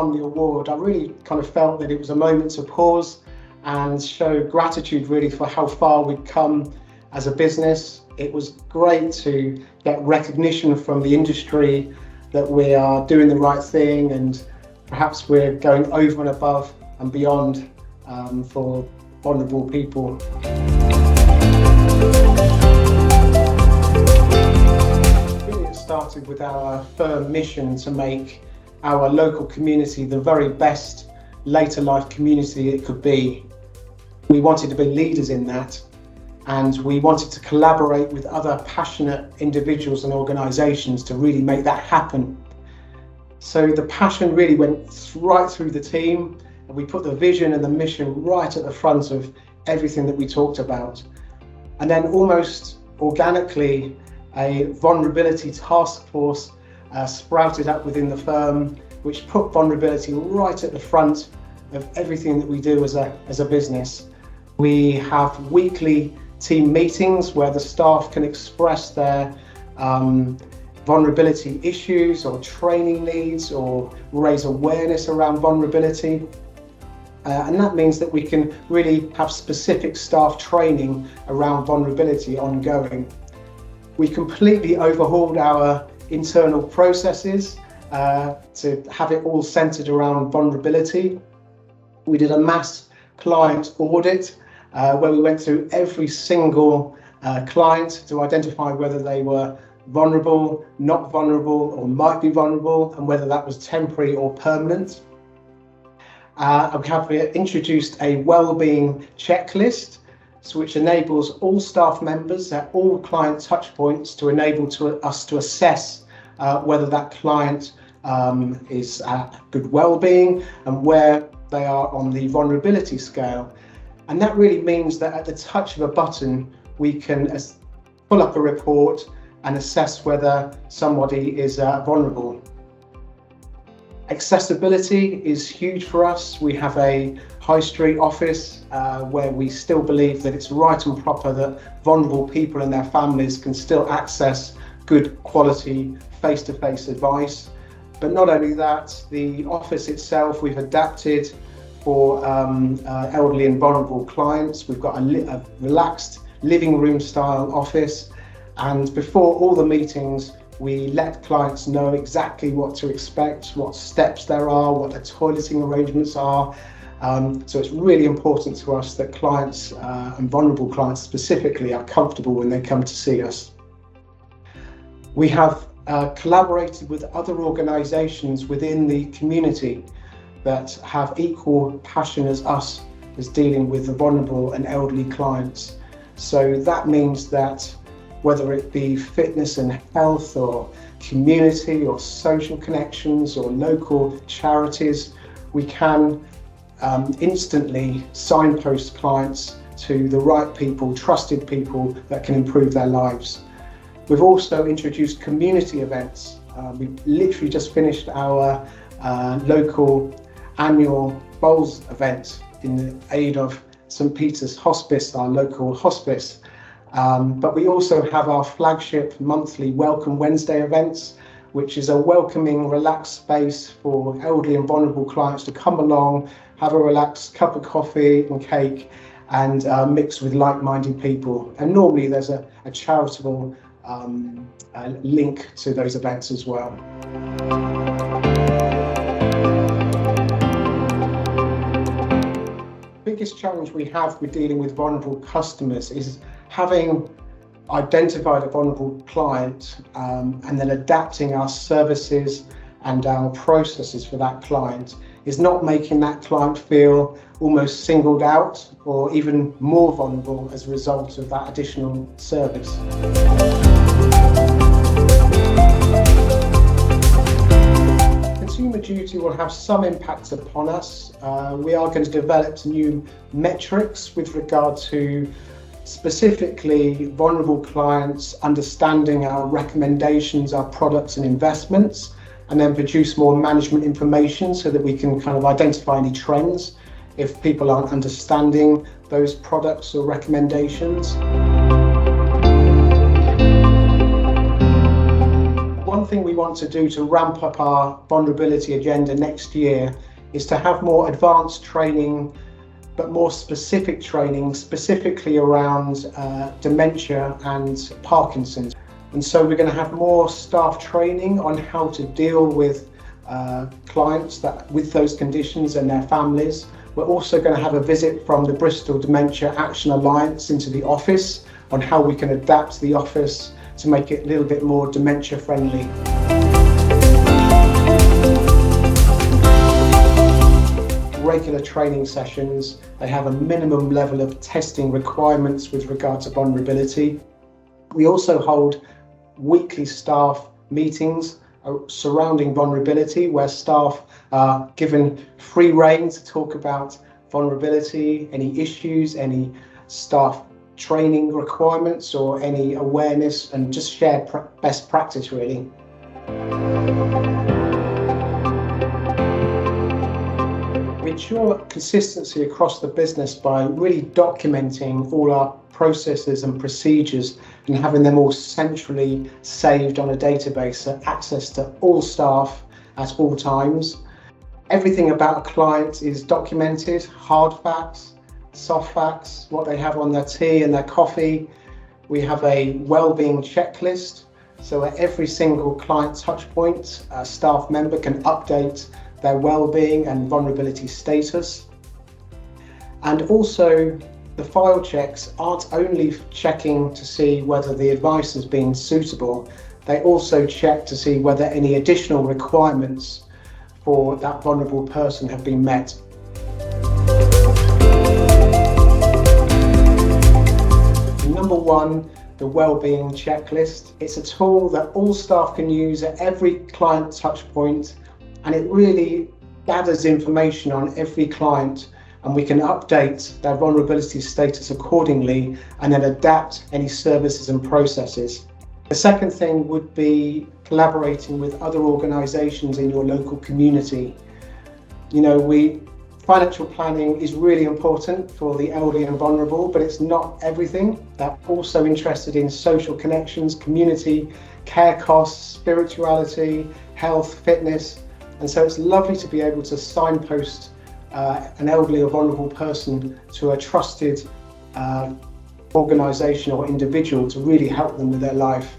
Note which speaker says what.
Speaker 1: won the award, I really kind of felt that it was a moment to pause and show gratitude really for how far we'd come as a business. It was great to get recognition from the industry that we are doing the right thing, and perhaps we're going over and above and beyond for vulnerable people. Really, it started with our firm mission to make our local community the very best later life community it could be. We wanted to be leaders in that, and we wanted to collaborate with other passionate individuals and organisations to really make that happen. So the passion really went right through the team, and we put the vision and the mission right at the front of everything that we talked about. And then almost organically, a vulnerability task force sprouted up within the firm, which put vulnerability right at the front of everything that we do as a business. We have weekly team meetings where the staff can express their vulnerability issues or training needs or raise awareness around vulnerability. And that means that we can really have specific staff training around vulnerability ongoing. We completely overhauled our internal processes to have it all centered around vulnerability. We did a mass client audit where we went through every single client to identify whether they were vulnerable, not vulnerable, or might be vulnerable, and whether that was temporary or permanent. We have introduced a wellbeing checklist, which enables all staff members at all client touch points to enable us to assess whether that client is at good wellbeing and where they are on the vulnerability scale. And that really means that at the touch of a button, we can pull up a report and assess whether somebody is vulnerable. Accessibility is huge for us. We have a high street office where we still believe that it's right and proper that vulnerable people and their families can still access good quality face-to-face advice. But not only that, the office itself, we've adapted for elderly and vulnerable clients. We've got a relaxed living room style office, and before all the meetings we let clients know exactly what to expect, what steps there are, what the toileting arrangements are. So it's really important to us that clients and vulnerable clients specifically are comfortable when they come to see us. We have collaborated with other organisations within the community that have equal passion as us as dealing with the vulnerable and elderly clients. So that means that whether it be fitness and health or community or social connections or local charities, we can instantly signpost clients to the right people, trusted people that can improve their lives. We've also introduced community events. We literally just finished our local annual bowls event in the aid of St. Peter's Hospice, our local hospice. But we also have our flagship monthly Welcome Wednesday events, which is a welcoming, relaxed space for elderly and vulnerable clients to come along, have a relaxed cup of coffee and cake, and mix with like-minded people. And normally there's a charitable link to those events as well. The biggest challenge we have with dealing with vulnerable customers is having identified a vulnerable client and then adapting our services and our processes for that client is not making that client feel almost singled out or even more vulnerable as a result of that additional service. Consumer duty will have some impact upon us. We are going to develop new metrics with regard to specifically vulnerable clients understanding our recommendations, our products and investments, and then produce more management information so that we can kind of identify any trends if people aren't understanding those products or recommendations. One one thing we want to do to ramp up our vulnerability agenda next year is to have more advanced training, but more specific training, specifically around dementia and Parkinson's. And so we're going to have more staff training on how to deal with clients with those conditions and their families. We're also going to have a visit from the Bristol Dementia Action Alliance into the office on how we can adapt the office to make it a little bit more dementia friendly. Regular training sessions, they have a minimum level of testing requirements with regard to vulnerability. We also hold weekly staff meetings surrounding vulnerability, where staff are given free rein to talk about vulnerability, any issues, any staff training requirements or any awareness, and just share best practice really. We ensure consistency across the business by really documenting all our processes and procedures and having them all centrally saved on a database, so access to all staff at all times. Everything about a client is documented, hard facts, soft facts, what they have on their tea and their coffee. We have a wellbeing checklist, so at every single client touch point, a staff member can update their well-being and vulnerability status. And also the file checks aren't only checking to see whether the advice has been suitable, they also check to see whether any additional requirements for that vulnerable person have been met. Number one, the wellbeing checklist. It's a tool that all staff can use at every client touch point, and it really gathers information on every client, and we can update their vulnerability status accordingly and then adapt any services and processes. The second thing would be collaborating with other organisations in your local community. Financial planning is really important for the elderly and vulnerable, but it's not everything. They're also interested in social connections, community, care costs, spirituality, health, fitness. And so it's lovely to be able to signpost an elderly or vulnerable person to a trusted organisation or individual to really help them with their life.